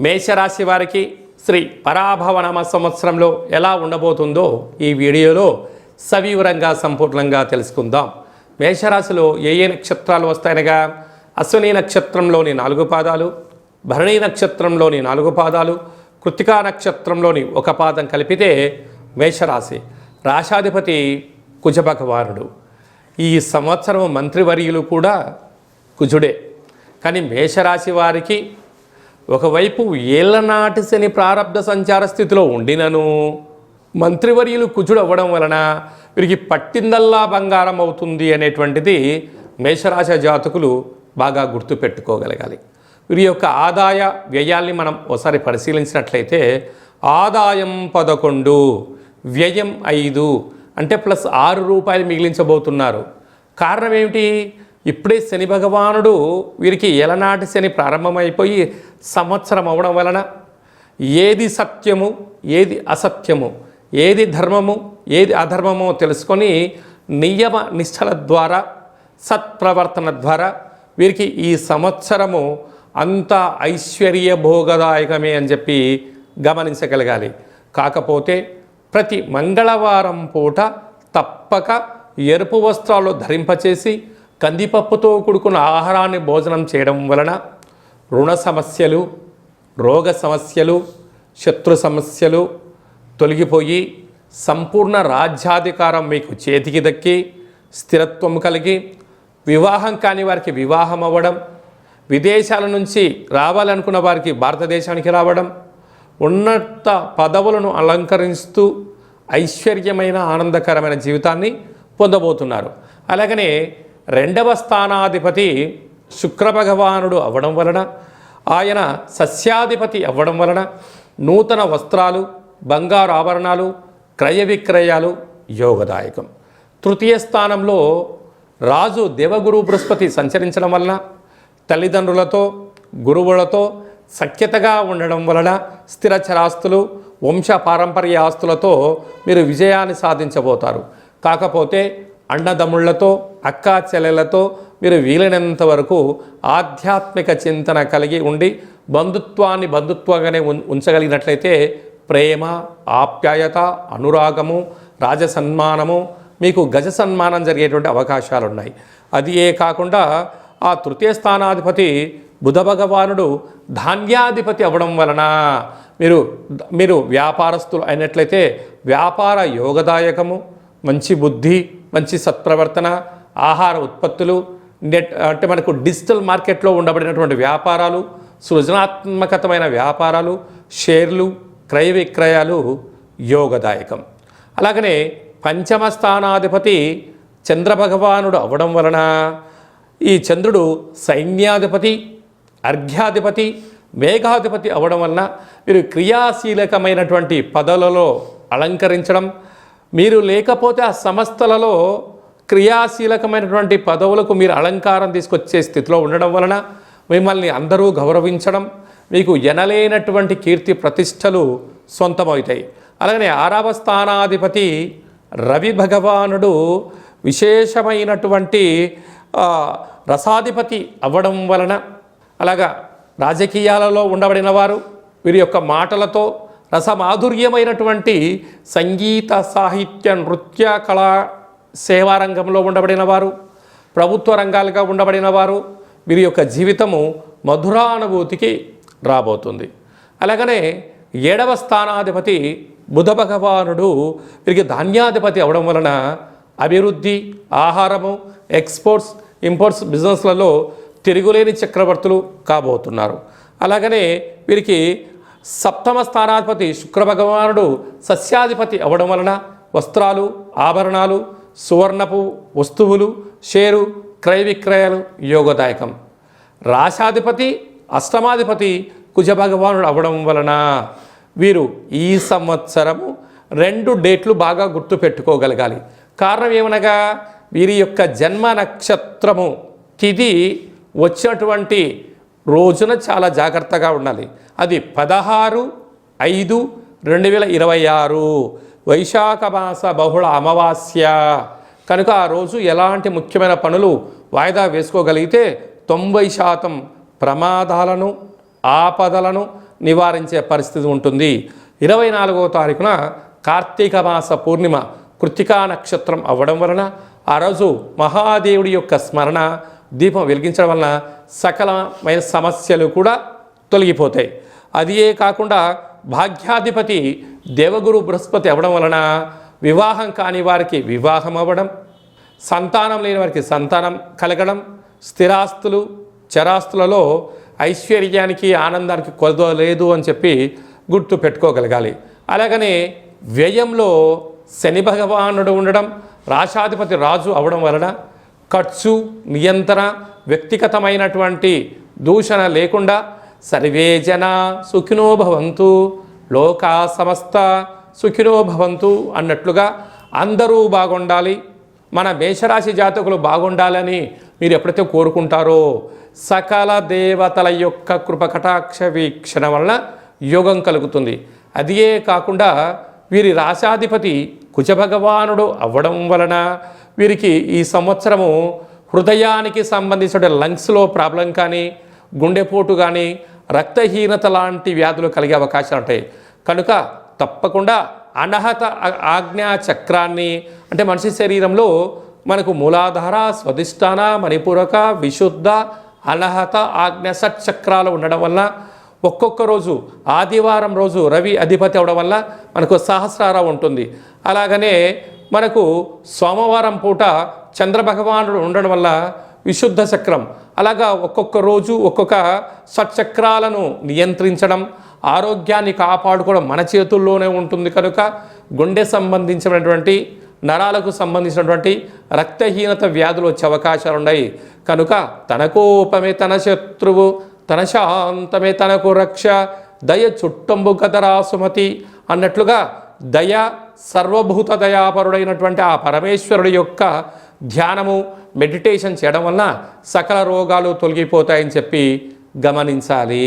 మేషరాశి వారికి శ్రీ పరాభవనామ సంవత్సరంలో ఎలా ఉండబోతుందో ఈ వీడియోలో సవివరంగా సంపూర్ణంగా తెలుసుకుందాం. మేషరాశిలో ఏ నక్షత్రాలు వస్తాయనగా అశ్విని నక్షత్రంలోని 4 పాదాలు, భరణి నక్షత్రంలోని 4 పాదాలు, కృత్తికా నక్షత్రంలోని 1 పాదం కలిపితే మేషరాశి. రాశాధిపతి కుజభగవానుడు. ఈ సంవత్సరం మంత్రివర్యులు కూడా కుజుడే. కానీ మేషరాశి వారికి ఒకవైపు ఏళ్లనాటి శని ప్రారబ్ధ సంచార స్థితిలో ఉండినను మంత్రివర్యులు కుజుడు అవ్వడం వలన వీరికి పట్టిందల్లా బంగారం అవుతుంది అనేటువంటిది మేషరాశి జాతకులు బాగా గుర్తుపెట్టుకోగలగాలి. వీరి యొక్క ఆదాయ వ్యయాల్ని మనం ఒకసారి పరిశీలించినట్లయితే ఆదాయం 11, వ్యయం 5, అంటే ప్లస్ 6 రూపాయలు మిగిలించబోతున్నారు. కారణం ఏమిటి? ఇప్పుడే శని భగవానుడు వీరికి ఏలనాటి శని ప్రారంభమైపోయి సంవత్సరం అవ్వడం వలన ఏది సత్యము, ఏది అసత్యము, ఏది ధర్మము, ఏది అధర్మమో తెలుసుకొని నియమ నిష్టల ద్వారా, సత్ప్రవర్తన ద్వారా వీరికి ఈ సంవత్సరము అంతా ఐశ్వర్య భోగదాయకమే అని చెప్పి గమనించగలగాలి. కాకపోతే ప్రతి మంగళవారం పూట తప్పక ఎరుపు వస్త్రాలు ధరింపచేసి కందిపప్పుతో కూడుకున్న ఆహారాన్ని భోజనం చేయడం వలన రుణ సమస్యలు, రోగ సమస్యలు, శత్రు సమస్యలు తొలగిపోయి సంపూర్ణ రాజ్యాధికారం మీకు చేతికి దక్కి స్థిరత్వం కలిగి వివాహం కాని వారికి వివాహం అవ్వడం, విదేశాల నుంచి రావాలనుకున్న వారికి భారతదేశానికి రావడం, ఉన్నత పదవులను అలంకరిస్తూ ఐశ్వర్యమైన ఆనందకరమైన జీవితాన్ని పొందబోతున్నారు. అలాగనే 2వ స్థానాధిపతి శుక్రభగవానుడు అవ్వడం వలన, ఆయన సస్యాధిపతి అవ్వడం వలన నూతన వస్త్రాలు, బంగారు ఆభరణాలు, క్రయ విక్రయాలు యోగదాయకం. 3య స్థానంలో రాజు దేవగురు బృహస్పతి సంచరించడం వలన తల్లిదండ్రులతో, గురువులతో సఖ్యతగా ఉండడం వలన స్థిరచరాస్తులు, వంశ పారంపర్య ఆస్తులతో మీరు విజయాన్ని సాధించబోతారు. కాకపోతే అన్నదమ్ముళ్లతో, అక్కా చెల్లెలతో మీరు వీలైనంత వరకు ఆధ్యాత్మిక చింతన కలిగి ఉండి బంధుత్వాన్ని బంధుత్వంగానే ఉంచగలిగినట్లయితే ప్రేమ, ఆప్యాయత, అనురాగము, రాజసన్మానము, మీకు గజ సన్మానం జరిగేటువంటి అవకాశాలు ఉన్నాయి. అది కాకుండా ఆ 3య స్థానాధిపతి బుధ భగవానుడు ధాన్యాధిపతి అవ్వడం వలన మీరు వ్యాపారస్తులు అయినట్లయితే వ్యాపార యోగదాయకము, మంచి బుద్ధి, మంచి సత్ప్రవర్తన, ఆహార ఉత్పత్తులు, అంటే మనకు డిజిటల్ మార్కెట్లో ఉండబడినటువంటి వ్యాపారాలు, సృజనాత్మకతమైన వ్యాపారాలు, షేర్లు, క్రయ విక్రయాలు యోగదాయకం. అలాగనే 5వ స్థానాధిపతి చంద్రభగవానుడు అవ్వడం వలన ఈ చంద్రుడు సైన్యాధిపతి, అర్ఘ్యాధిపతి, మేఘాధిపతి అవ్వడం వలన మీరు క్రియాశీలకమైనటువంటి పదవులలో అలంకరించడం, మీరు లేకపోతే ఆ సంస్థలలో క్రియాశీలకమైనటువంటి పదవులకు మీరు అలంకారం తీసుకొచ్చే స్థితిలో ఉండడం వలన మిమ్మల్ని అందరూ గౌరవించడం, మీకు ఎనలేనటువంటి కీర్తి ప్రతిష్టలు సొంతమవుతాయి. అలాగనే 6వ స్థానాధిపతి రవి భగవానుడు విశేషమైనటువంటి రసాధిపతి అవ్వడం వలన, అలాగా రాజకీయాలలో ఉండబడిన వారు వీరి యొక్క మాటలతో రసమాధుర్యమైనటువంటి సంగీత, సాహిత్య, నృత్య, కళా సేవా రంగంలో ఉండబడిన వారు, ప్రభుత్వ రంగాలుగా ఉండబడిన వారు వీరి యొక్క జీవితము మధురానుభూతికి రాబోతుంది. అలాగనే 7వ స్థానాధిపతి బుధ భగవానుడు వీరికి ధాన్యాధిపతి అవడం వలన అభివృద్ధి, ఆహారము, ఎక్స్పోర్ట్స్, ఇంపోర్ట్స్ బిజినెస్లలో తిరుగులేని చక్రవర్తులు కాబోతున్నారు. అలాగనే వీరికి 7వ స్థానాధిపతి శుక్రభగవానుడు సస్యాధిపతి అవ్వడం వలన వస్త్రాలు, ఆభరణాలు, సువర్ణపు వస్తువులు, షేరు, క్రయ విక్రయాలు యోగదాయకం. రాశాధిపతి అష్టమాధిపతి కుజభగవానుడు అవ్వడం వలన వీరు ఈ సంవత్సరము 2 డేట్లు బాగా గుర్తుపెట్టుకోగలగాలి. కారణం ఏమనగా వీరి యొక్క జన్మ నక్షత్రము తిథి వచ్చినటువంటి రోజున చాలా జాగ్రత్తగా ఉండాలి. అది 16/5/2026 వైశాఖ మాస బహుళ అమావాస్య. కనుక ఆ రోజు ఎలాంటి ముఖ్యమైన పనులు వాయిదా వేసుకోగలిగితే 90% ప్రమాదాలను, ఆపదలను, నివారించే పరిస్థితి ఉంటుంది. 24వ తారీఖున కార్తీక మాస పూర్ణిమ కృత్తికా నక్షత్రం అవ్వడం వలన ఆ రోజు మహాదేవుడి యొక్క స్మరణ దీపం వెలిగించడం వలన సకలమైన సమస్యలు కూడా తొలగిపోతాయి. అదియే కాకుండా భాగ్యాధిపతి దేవగురు బృహస్పతి అవ్వడం వలన వివాహం కాని వారికి వివాహం అవ్వడం, సంతానం లేని వారికి సంతానం కలగడం, స్థిరాస్తులు చరాస్తులలో ఐశ్వర్యానికి ఆనందానికి కొలత లేదు అని చెప్పి గుర్తు పెట్టుకోగలగాలి. అలాగనే వ్యయంలో శని భగవానుడు ఉండడం, రాశాధిపతి రాజు అవడం వలన ఖర్చు నియంత్రణ, వ్యక్తిగతమైనటువంటి దూషణ లేకుండా సర్వే జన సుఖినో భవంతు లోకా సమస్త సుఖినో భవంతు అన్నట్లుగా అందరూ బాగుండాలి, మన మేషరాశి జాతకులు బాగుండాలని మీరు ఎప్పుడైతే కోరుకుంటారో సకల దేవతల యొక్క కృపకటాక్ష వీక్షణ వలన యోగం కలుగుతుంది. అదియే కాకుండా వీరి రాశాధిపతి కుజభగవానుడు అవ్వడం వలన వీరికి ఈ సంవత్సరము హృదయానికి సంబంధించిన లంగ్స్లో ప్రాబ్లం కానీ, గుండెపోటు కానీ, రక్తహీనత లాంటి వ్యాధులు కలిగే అవకాశాలు ఉంటాయి. కనుక తప్పకుండా అనహత ఆజ్ఞా చక్రాన్ని, అంటే మనిషి శరీరంలో మనకు మూలాధార, స్వధిష్టాన, మణిపూరక, విశుద్ధ, అనహత ఆజ్ఞ షట్చక్రాలు ఉండడం వల్ల ఒక్కొక్క రోజు ఆదివారం రోజు రవి అధిపతి అవడం వల్ల మనకు సహస్రార ఉంటుంది. అలాగనే మనకు సోమవారం పూట చంద్రభగవానుడు ఉండడం వల్ల విశుద్ధ చక్రం, అలాగా ఒక్కొక్క రోజు ఒక్కొక్క షట్చక్రాలను నియంత్రించడం, ఆరోగ్యాన్ని కాపాడుకోవడం మన చేతుల్లోనే ఉంటుంది. కనుక గుండె సంబంధించినటువంటి, నరాలకు సంబంధించినటువంటి రక్తహీనత వ్యాధులు వచ్చే అవకాశాలు ఉన్నాయి. కనుక తన కోపమే తన శత్రువు, తన శాంతమే తనకు రక్ష, దయ చుట్టంబు కదరా సుమతి అన్నట్లుగా దయ సర్వభూత దయాపరుడైనటువంటి ఆ పరమేశ్వరుడి యొక్క ధ్యానము, మెడిటేషన్ చేయడం వలన సకల రోగాలు తొలగిపోతాయని చెప్పి గమనించాలి.